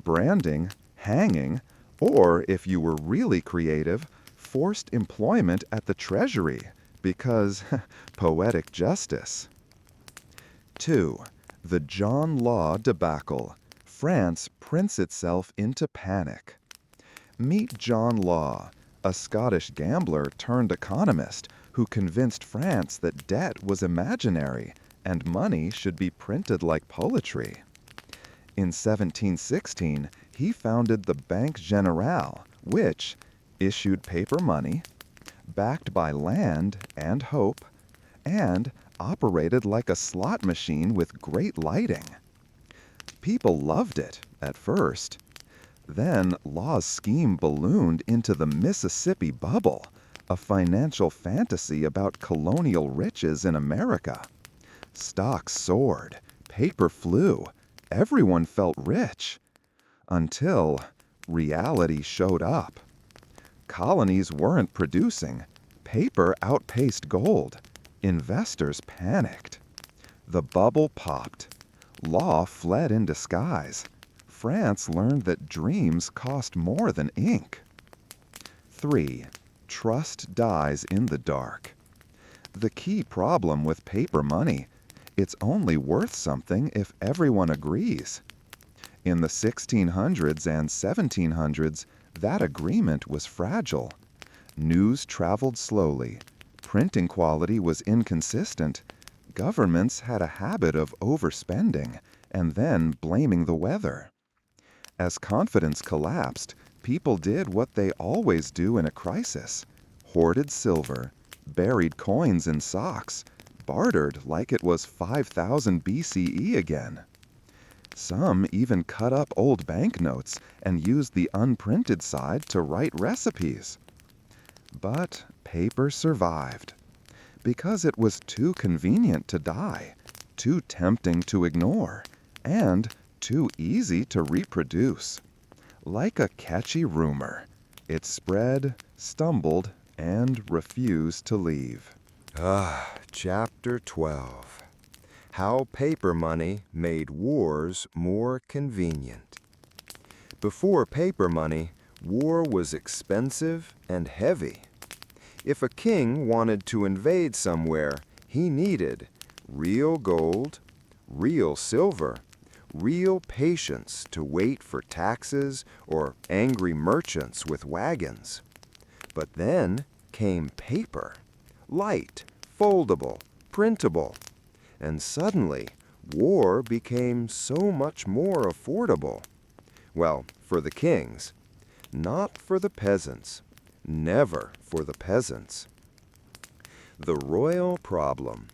Branding, hanging, or, if you were really creative, forced employment at the treasury, because poetic justice. 2. The John Law debacle. France prints itself into panic. Meet John Law, a Scottish gambler turned economist who convinced France that debt was imaginary and money should be printed like poetry. In 1716, he founded the Banque Générale, which issued paper money, backed by land and hope, and operated like a slot machine with great lighting. People loved it at first. Then Law's scheme ballooned into the Mississippi Bubble, a financial fantasy about colonial riches in America. Stocks soared, paper flew, everyone felt rich. Until reality showed up. Colonies weren't producing. Paper outpaced gold. Investors panicked. The bubble popped. Law fled in disguise. France learned that dreams cost more than ink. 3. Trust dies in the dark. The key problem with paper money, it's only worth something if everyone agrees. In the 1600s and 1700s, that agreement was fragile. News traveled slowly. Printing quality was inconsistent. Governments had a habit of overspending and then blaming the weather. As confidence collapsed, people did what they always do in a crisis: hoarded silver, buried coins in socks, bartered like it was 5000 BCE again. Some even cut up old banknotes and used the unprinted side to write recipes. But paper survived because it was too convenient to die, too tempting to ignore, and too easy to reproduce. Like a catchy rumor, it spread, stumbled, and refused to leave. Chapter 12. How paper money made wars more convenient. Before paper money, war was expensive and heavy. If a king wanted to invade somewhere, he needed real gold, real silver, real patience to wait for taxes or angry merchants with wagons. But then came paper, light, foldable, printable, and suddenly war became so much more affordable. Well, for the kings, not for the peasants, never for the peasants. The royal problem: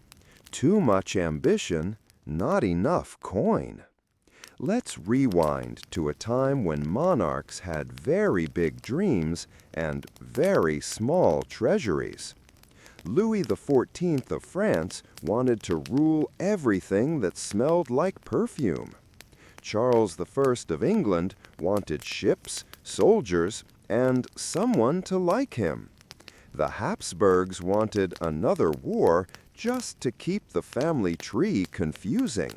too much ambition, not enough coin. Let's rewind to a time when monarchs had very big dreams and very small treasuries. Louis XIV of France wanted to rule everything that smelled like perfume. Charles I of England wanted ships, soldiers, and someone to like him. The Habsburgs wanted another war just to keep the family tree confusing.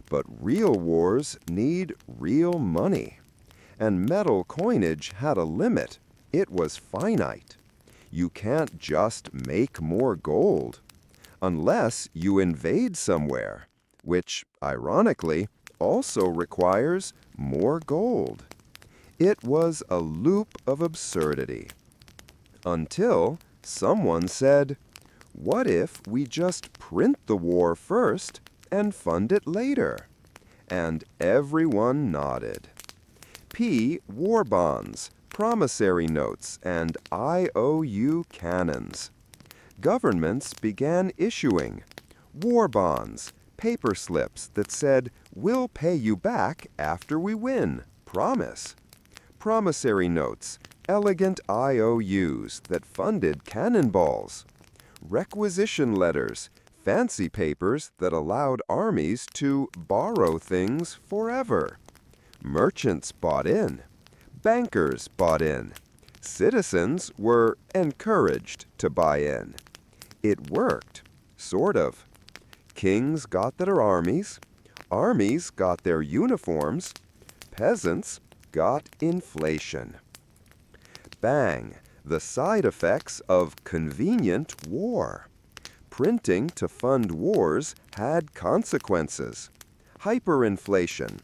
But real wars need real money. And metal coinage had a limit. It was finite. You can't just make more gold. Unless you invade somewhere, which, ironically, also requires more gold. It was a loop of absurdity. Until someone said, what if we just print the war first and fund it later? And everyone nodded. War bonds, promissory notes, and IOU cannons. Governments began issuing war bonds, paper slips that said, "We'll pay you back after we win, promise." Promissory notes, elegant IOUs that funded cannonballs. Requisition letters, fancy papers that allowed armies to borrow things forever. Merchants bought in. Bankers bought in. Citizens were encouraged to buy in. It worked, sort of. Kings got their armies. Armies got their uniforms. Peasants got inflation. Bang, the side effects of convenient war. Printing to fund wars had consequences. Hyperinflation.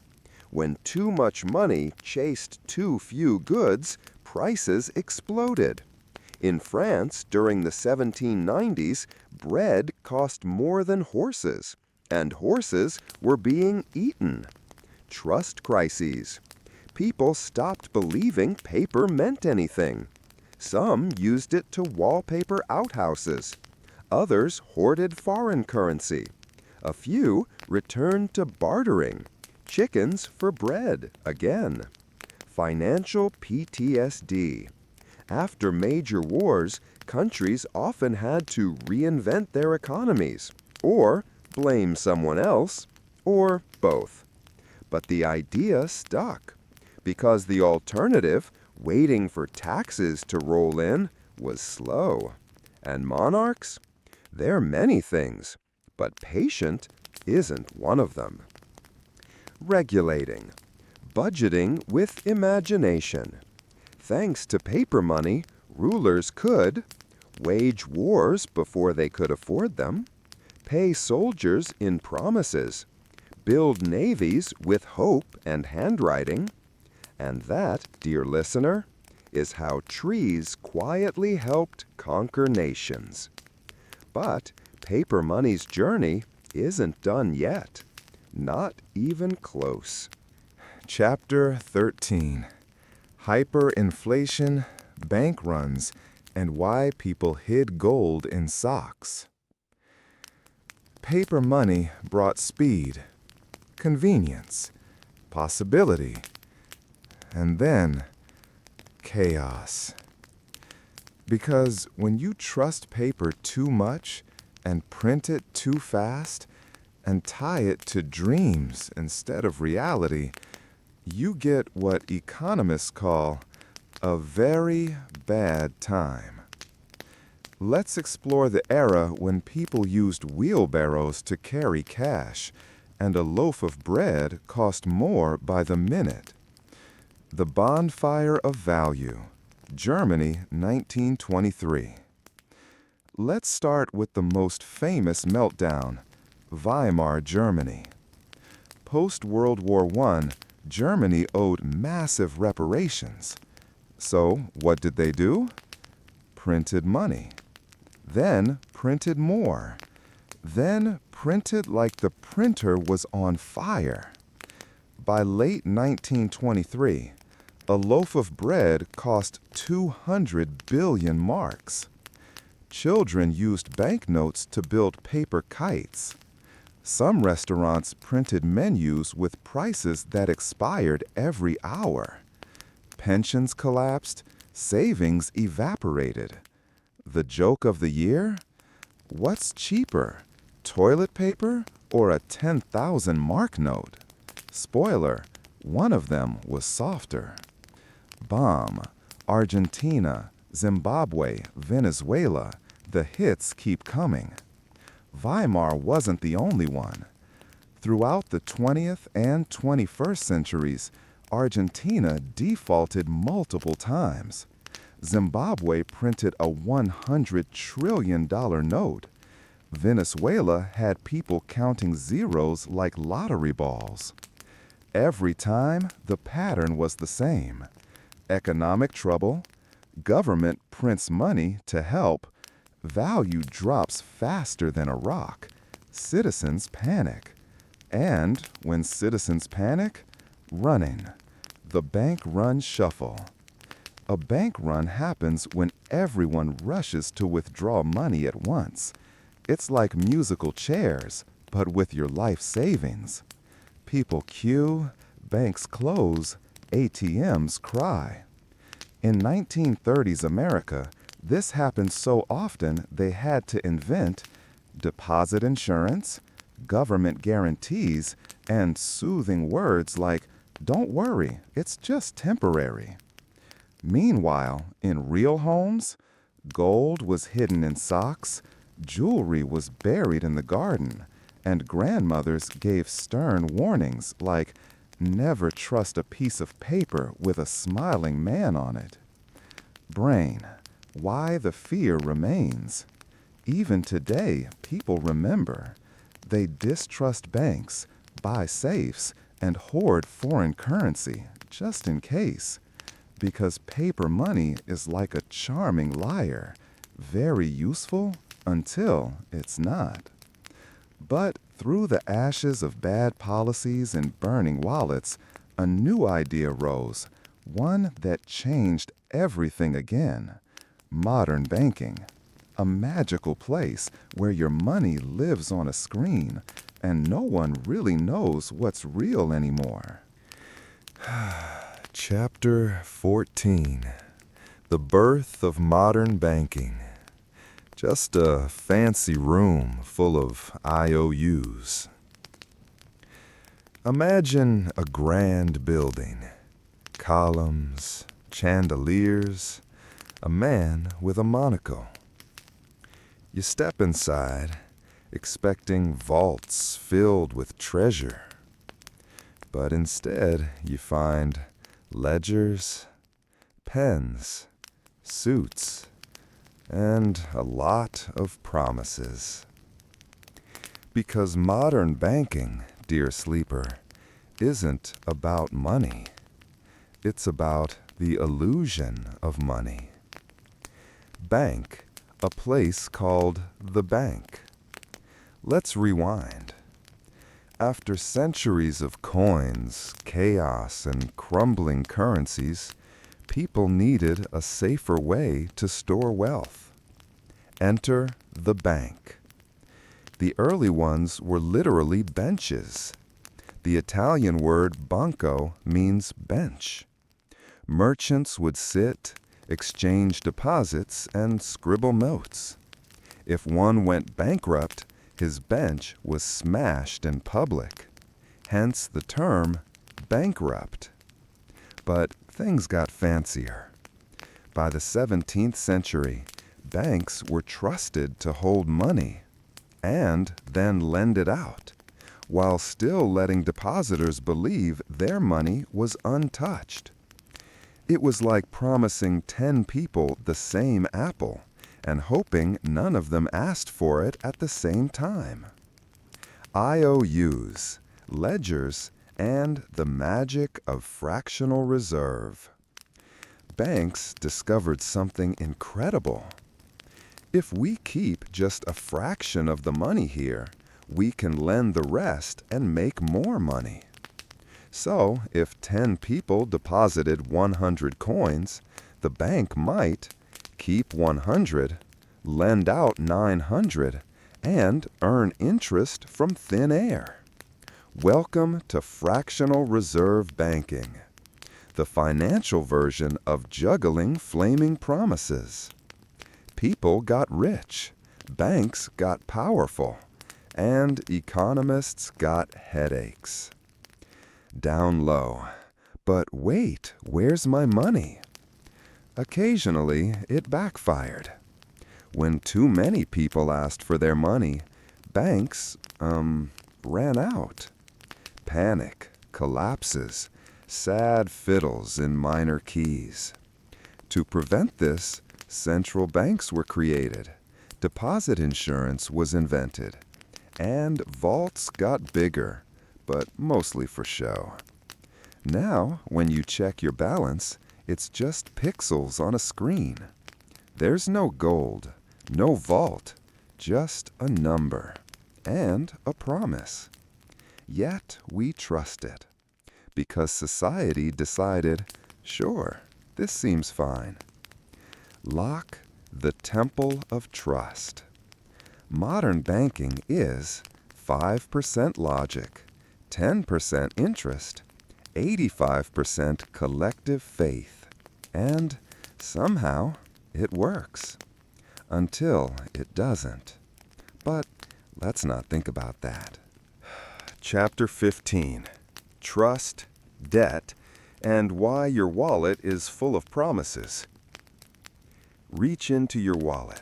When too much money chased too few goods, prices exploded. In France, during the 1790s, bread cost more than horses, and horses were being eaten. Trust crises. People stopped believing paper meant anything. Some used it to wallpaper outhouses. Others hoarded foreign currency. A few returned to bartering. Chickens for bread again. Financial PTSD. After major wars, countries often had to reinvent their economies, or blame someone else, or both. But the idea stuck, because the alternative, waiting for taxes to roll in, was slow. And monarchs? They're many things, but patient isn't one of them. Regulating. Budgeting with imagination. Thanks to paper money, rulers could wage wars before they could afford them, pay soldiers in promises, build navies with hope and handwriting, and that, dear listener, is how trees quietly helped conquer nations. But paper money's journey isn't done yet. Not even close. Chapter 13. Hyperinflation, bank runs, and why people hid gold in socks. Paper money brought speed, convenience, possibility, and then chaos. Because when you trust paper too much and print it too fast and tie it to dreams instead of reality, you get what economists call a very bad time. Let's explore the era when people used wheelbarrows to carry cash, and a loaf of bread cost more by the minute. The Bonfire of Value, Germany, 1923. Let's start with the most famous meltdown, Weimar Germany. Post-World War I, Germany owed massive reparations. So what did they do? Printed money. Then printed more. Then printed like the printer was on fire. By late 1923, a loaf of bread cost 200 billion marks. Children used banknotes to build paper kites. Some restaurants printed menus with prices that expired every hour. Pensions collapsed, savings evaporated. The joke of the year? What's cheaper, toilet paper or a 10,000 mark note? Spoiler, one of them was softer. Bomb, Argentina, Zimbabwe, Venezuela, the hits keep coming. Weimar wasn't the only one. Throughout the 20th and 21st centuries, Argentina defaulted multiple times. Zimbabwe printed a $100 trillion note. Venezuela had people counting zeros like lottery balls. Every time, the pattern was the same. Economic trouble, government prints money to help, value drops faster than a rock, citizens panic. And when citizens panic, running. The bank run shuffle. A bank run happens when everyone rushes to withdraw money at once. It's like musical chairs, but with your life savings. People queue, banks close, ATMs cry. In 1930s America, this happened so often they had to invent deposit insurance, government guarantees, and soothing words like, "Don't worry, it's just temporary." Meanwhile, in real homes, gold was hidden in socks, jewelry was buried in the garden, and grandmothers gave stern warnings like, "Never trust a piece of paper with a smiling man on it." Brain, why the fear remains. Even today, people remember. They distrust banks, buy safes, and hoard foreign currency, just in case. Because paper money is like a charming liar, very useful until it's not. But through the ashes of bad policies and burning wallets, a new idea rose, one that changed everything again. Modern banking. A magical place where your money lives on a screen and no one really knows what's real anymore. Chapter 14. The Birth of Modern Banking. Just a fancy room full of IOUs. Imagine a grand building. Columns, chandeliers, a man with a monocle. You step inside, expecting vaults filled with treasure. But instead, you find ledgers, pens, suits, and a lot of promises. Because modern banking, dear sleeper, isn't about money. It's about the illusion of money. Bank, a place called the bank. Let's rewind. After centuries of coins, chaos, and crumbling currencies, people needed a safer way to store wealth. Enter the bank. The early ones were literally benches. The Italian word banco means bench. Merchants would sit, exchange deposits, and scribble notes. If one went bankrupt, his bench was smashed in public. Hence the term bankrupt. But things got fancier. By the 17th century, banks were trusted to hold money and then lend it out, while still letting depositors believe their money was untouched. It was like promising 10 people the same apple and hoping none of them asked for it at the same time. IOUs, ledgers, and the magic of fractional reserve. Banks discovered something incredible. If we keep just a fraction of the money here, we can lend the rest and make more money. So, if 10 people deposited 100 coins, the bank might keep 100, lend out 900, and earn interest from thin air. Welcome to fractional reserve banking, the financial version of juggling flaming promises. People got rich, banks got powerful, and economists got headaches. Down low. But wait, where's my money? Occasionally, it backfired. When too many people asked for their money, banks, ran out. Panic, collapses, sad fiddles in minor keys. To prevent this, central banks were created, deposit insurance was invented, and vaults got bigger, but mostly for show. Now, when you check your balance, it's just pixels on a screen. There's no gold, no vault, just a number and a promise. Yet we trust it, because society decided, sure, This seems fine. Lock the temple of trust. Modern banking is 5% logic, 10% interest, 85% collective faith, and somehow it works. Until it doesn't. But let's not think about that. Chapter 15. Trust, Debt, and Why Your Wallet is Full of Promises. Reach into your wallet.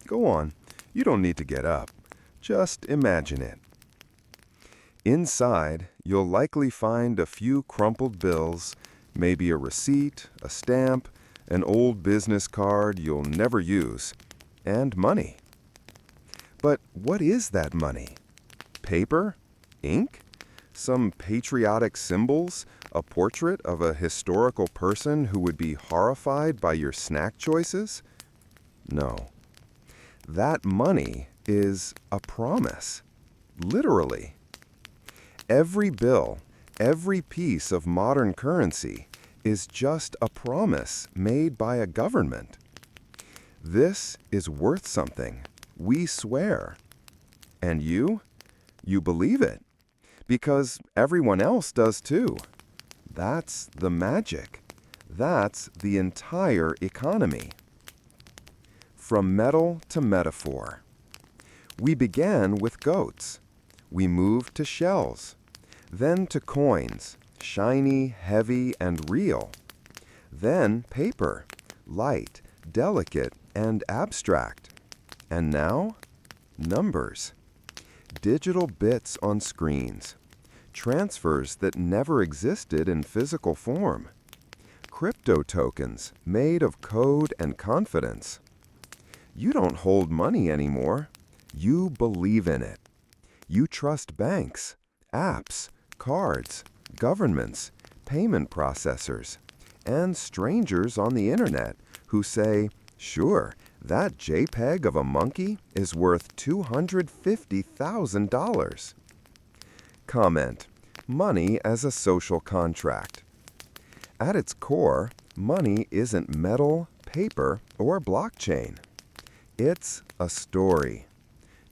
Go on, you don't need to get up. Just imagine it. Inside, you'll likely find a few crumpled bills, maybe a receipt, a stamp, an old business card you'll never use, and money. But what is that money? Paper? Ink? Some patriotic symbols? A portrait of a historical person who would be horrified by your snack choices? No. That money is a promise. Literally. Every bill, every piece of modern currency is just a promise made by a government. This is worth something. We swear. And you? You believe it. Because everyone else does too. That's the magic. That's the entire economy. From metal to metaphor. We began with goats. We moved to shells. Then to coins, shiny, heavy, and real. Then paper, light, delicate, and abstract. And now, numbers. Digital bits on screens. Transfers that never existed in physical form. Crypto tokens made of code and confidence. You don't hold money anymore. You believe in it. You trust banks, apps, cards, governments, payment processors, and strangers on the internet who say, sure, that JPEG of a monkey is worth $250,000. Comment: money as a social contract. At its core, money isn't metal, paper, or blockchain. It's a story,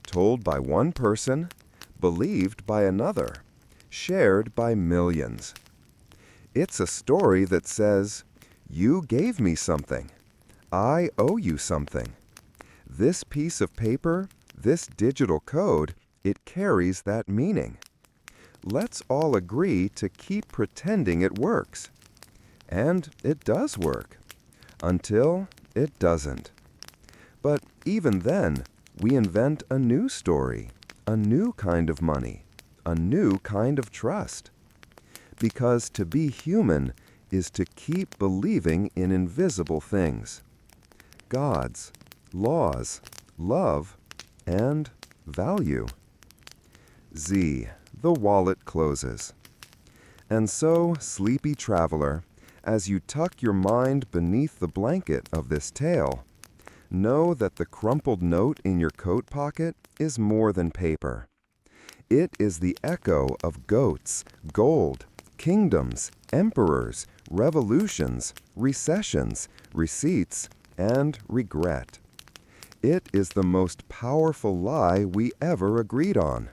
told by one person, believed by another, shared by millions. It's a story that says, you gave me something. I owe you something. This piece of paper, this digital code, it carries that meaning. Let's all agree to keep pretending it works. And it does work. Until it doesn't. But even then, we invent a new story, a new kind of money, a new kind of trust. Because to be human is to keep believing in invisible things. Gods, laws, love, and value. Z. The wallet closes. And so, sleepy traveler, as you tuck your mind beneath the blanket of this tale, know that the crumpled note in your coat pocket is more than paper. It is the echo of goats, gold, kingdoms, emperors, revolutions, recessions, receipts, and regret. It is the most powerful lie we ever agreed on,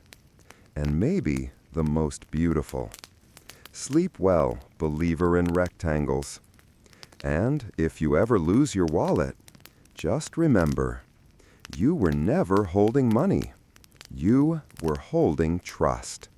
and maybe the most beautiful. Sleep well, believer in rectangles. And if you ever lose your wallet, just remember, you were never holding money. You were holding trust.